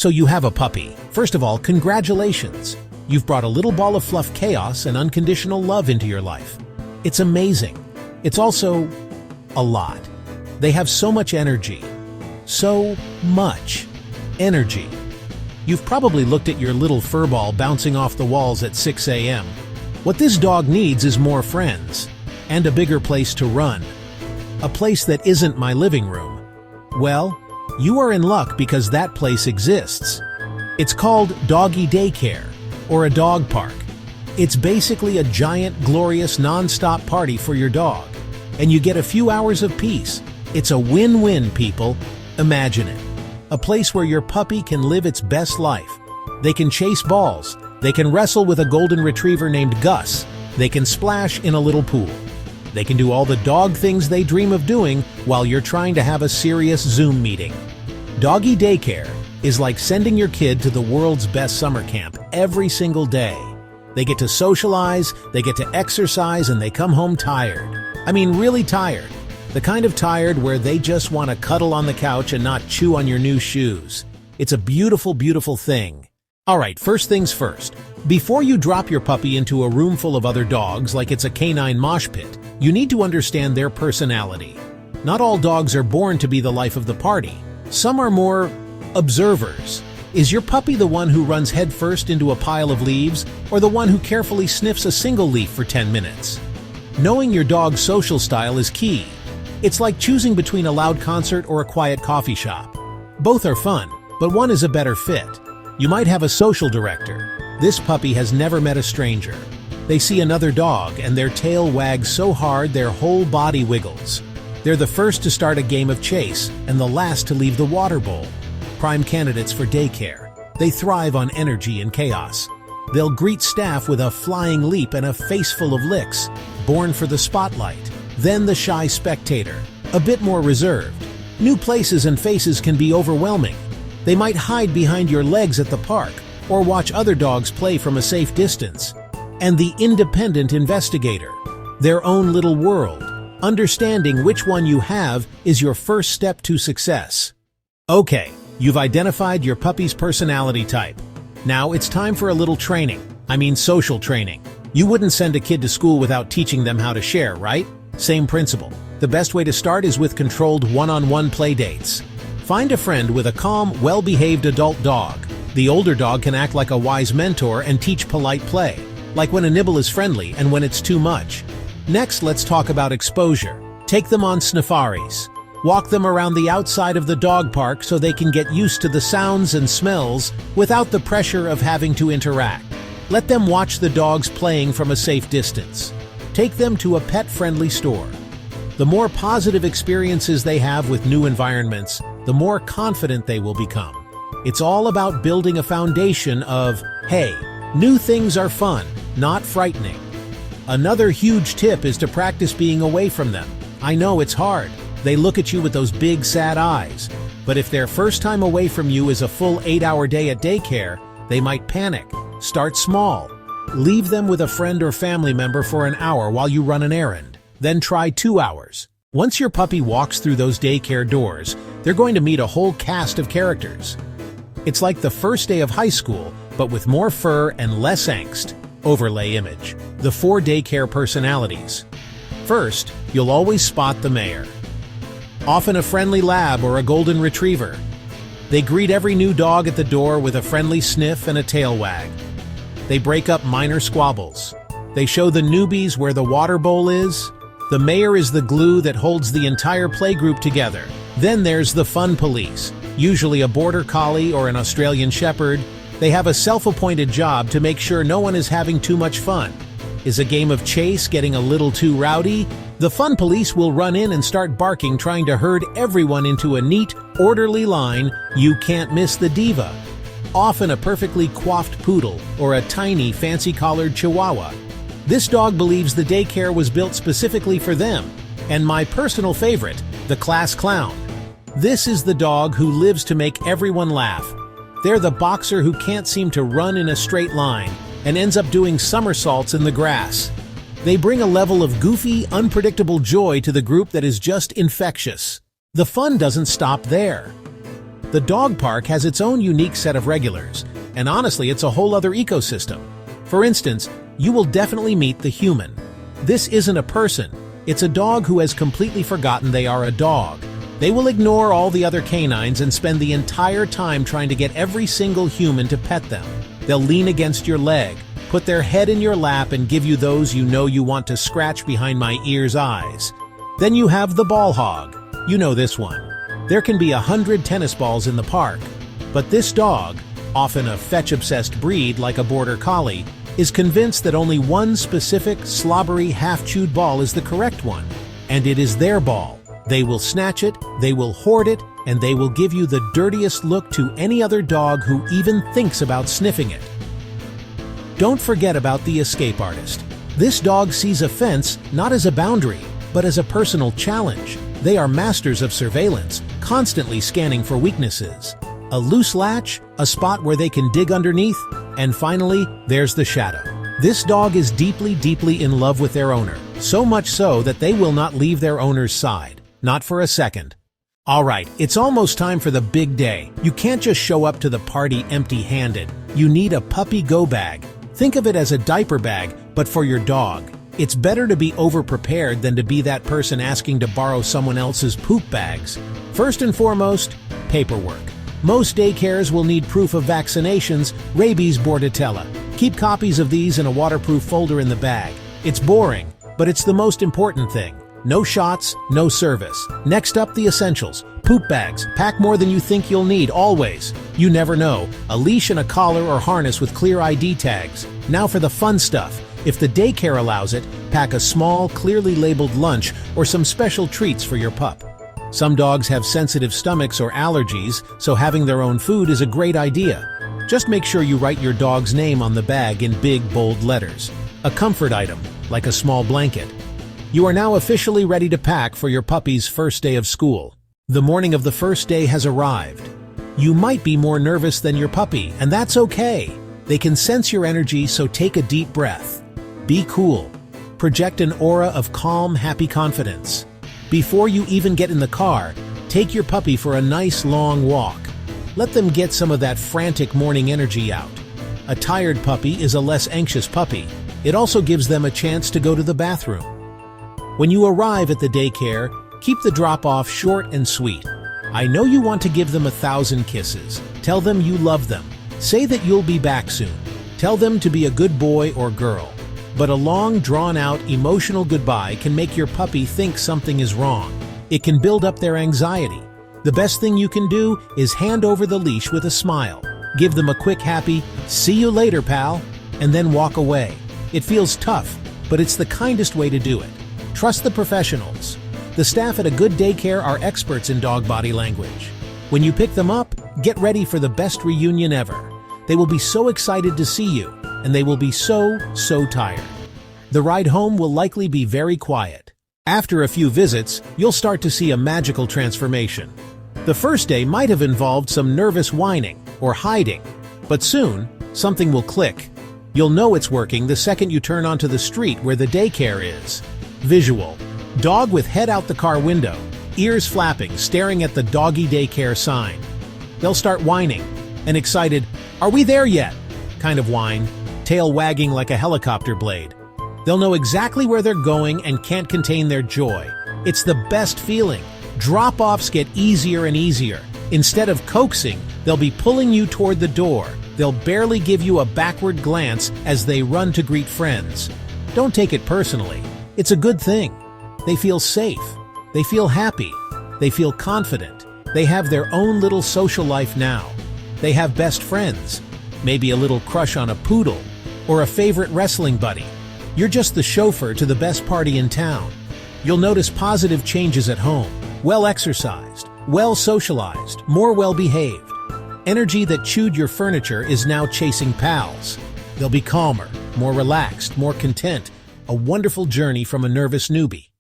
So you have a puppy. First of all, congratulations. You've brought a little ball of fluff chaos and unconditional love into your life. It's amazing. It's also a lot. They have so much energy. So much energy. You've probably looked at your little furball bouncing off the walls at 6 a.m. What this dog needs is more friends and a bigger place to run. A place that isn't my living room. Well, you are in luck because that place exists. It's called Doggie Daycare, or a dog park. It's basically a giant, glorious, non-stop party for your dog, and you get a few hours of peace. It's a win-win, people. Imagine it. A place where your puppy can live its best life. They can chase balls. They can wrestle with a golden retriever named Gus. They can splash in a little pool. They can do all the dog things they dream of doing while you're trying to have a serious Zoom meeting. Doggie Daycare is like sending your kid to the world's best summer camp every single day. They get to socialize, they get to exercise, and they come home tired. I mean, really tired. The kind of tired where they just want to cuddle on the couch and not chew on your new shoes. It's a beautiful, beautiful thing. All right, first things first. Before you drop your puppy into a room full of other dogs like it's a canine mosh pit, you need to understand their personality. Not all dogs are born to be the life of the party. Some are more observers. Is your puppy the one who runs headfirst into a pile of leaves, or the one who carefully sniffs a single leaf for 10 minutes? Knowing your dog's social style is key. It's like choosing between a loud concert or a quiet coffee shop. Both are fun, but one is a better fit. You might have a social director. This puppy has never met a stranger. They see another dog and their tail wags so hard their whole body wiggles. They're the first to start a game of chase and the last to leave the water bowl. Prime candidates for daycare. They thrive on energy and chaos. They'll greet staff with a flying leap and a face full of licks, born for the spotlight. Then the shy spectator, a bit more reserved. New places and faces can be overwhelming. They might hide behind your legs at the park or watch other dogs play from a safe distance. And the independent investigator, their own little world. Understanding which one you have is your first step to success. Okay, you've identified your puppy's personality type. Now it's time for a little training. I mean social training. You wouldn't send a kid to school without teaching them how to share, right? Same principle. The best way to start is with controlled one-on-one play dates. Find a friend with a calm, well-behaved adult dog. The older dog can act like a wise mentor and teach polite play, like when a nibble is friendly and when it's too much. Next, let's talk about exposure. Take them on safaris. Walk them around the outside of the dog park so they can get used to the sounds and smells without the pressure of having to interact. Let them watch the dogs playing from a safe distance. Take them to a pet-friendly store. The more positive experiences they have with new environments, the more confident they will become. It's all about building a foundation of, hey, new things are fun, not frightening. Another huge tip is to practice being away from them. I know it's hard. They look at you with those big, sad eyes. But if their first time away from you is a full 8-hour day at daycare, they might panic. Start small. Leave them with a friend or family member for an hour while you run an errand. Then try 2 hours. Once your puppy walks through those daycare doors, they're going to meet a whole cast of characters. It's like the first day of high school, but with more fur and less angst. Overlay image. The 4 daycare personalities. First, you'll always spot the mayor. Often a friendly lab or a golden retriever. They greet every new dog at the door with a friendly sniff and a tail wag. They break up minor squabbles. They show the newbies where the water bowl is. The mayor is the glue that holds the entire playgroup together. Then there's the fun police, usually a border collie or an Australian shepherd. They have a self-appointed job to make sure no one is having too much fun. Is a game of chase getting a little too rowdy? The fun police will run in and start barking, trying to herd everyone into a neat, orderly line. You can't miss the diva. Often a perfectly coiffed poodle or a tiny, fancy-collared chihuahua. This dog believes the daycare was built specifically for them. And my personal favorite, the class clown. This is the dog who lives to make everyone laugh. They're the boxer who can't seem to run in a straight line and ends up doing somersaults in the grass. They bring a level of goofy, unpredictable joy to the group that is just infectious. The fun doesn't stop there. The dog park has its own unique set of regulars, and honestly, it's a whole other ecosystem. For instance, you will definitely meet the human. This isn't a person, it's a dog who has completely forgotten they are a dog. They will ignore all the other canines and spend the entire time trying to get every single human to pet them. They'll lean against your leg, put their head in your lap and give you those you know you want to scratch behind my ears' eyes. Then you have the ball hog. You know this one. There can be 100 tennis balls in the park, but this dog, often a fetch-obsessed breed like a border collie, is convinced that only one specific, slobbery, half-chewed ball is the correct one, and it is their ball. They will snatch it, they will hoard it, and they will give you the dirtiest look to any other dog who even thinks about sniffing it. Don't forget about the escape artist. This dog sees a fence not as a boundary, but as a personal challenge. They are masters of surveillance, constantly scanning for weaknesses. A loose latch, a spot where they can dig underneath, and finally, there's the shadow. This dog is deeply, deeply in love with their owner, so much so that they will not leave their owner's side, not for a second. Alright, it's almost time for the big day. You can't just show up to the party empty-handed. You need a puppy go bag. Think of it as a diaper bag, but for your dog. It's better to be over-prepared than to be that person asking to borrow someone else's poop bags. First and foremost, paperwork. Most daycares will need proof of vaccinations, rabies, bordetella. Keep copies of these in a waterproof folder in the bag. It's boring, but it's the most important thing. No shots, no service. Next up, the essentials. Poop bags. Pack more than you think you'll need, always. You never know. A leash and a collar or harness with clear ID tags. Now for the fun stuff. If the daycare allows it, pack a small, clearly labeled lunch or some special treats for your pup. Some dogs have sensitive stomachs or allergies, so having their own food is a great idea. Just make sure you write your dog's name on the bag in big, bold letters. A comfort item, like a small blanket. You are now officially ready to pack for your puppy's first day of school. The morning of the first day has arrived. You might be more nervous than your puppy, and that's okay. They can sense your energy, so take a deep breath. Be cool. Project an aura of calm, happy confidence. Before you even get in the car, take your puppy for a nice long walk. Let them get some of that frantic morning energy out. A tired puppy is a less anxious puppy. It also gives them a chance to go to the bathroom. When you arrive at the daycare, keep the drop-off short and sweet. I know you want to give them 1,000 kisses. Tell them you love them. Say that you'll be back soon. Tell them to be a good boy or girl. But a long, drawn-out, emotional goodbye can make your puppy think something is wrong. It can build up their anxiety. The best thing you can do is hand over the leash with a smile. Give them a quick happy, "See you later, pal," and then walk away. It feels tough, but it's the kindest way to do it. Trust the professionals. The staff at a good daycare are experts in dog body language. When you pick them up, get ready for the best reunion ever. They will be so excited to see you, and they will be so tired. The ride home will likely be very quiet. After a few visits, you'll start to see a magical transformation. The first day might have involved some nervous whining or hiding, but soon, something will click. You'll know it's working the second you turn onto the street where the daycare is. Visual. Dog with head out the car window, ears flapping, staring at the Doggie Daycare sign. They'll start whining, an excited, "Are we there yet?" kind of whine, tail wagging like a helicopter blade. They'll know exactly where they're going and can't contain their joy. It's the best feeling. Drop-offs get easier and easier. Instead of coaxing, they'll be pulling you toward the door. They'll barely give you a backward glance as they run to greet friends. Don't take it personally. It's a good thing. They feel safe. They feel happy. They feel confident. They have their own little social life now. They have best friends. Maybe a little crush on a poodle or a favorite wrestling buddy. You're just the chauffeur to the best party in town. You'll notice positive changes at home. Well-exercised, well-socialized, more well-behaved. Energy that chewed your furniture is now chasing pals. They'll be calmer, more relaxed, more content. A wonderful journey from a nervous newbie.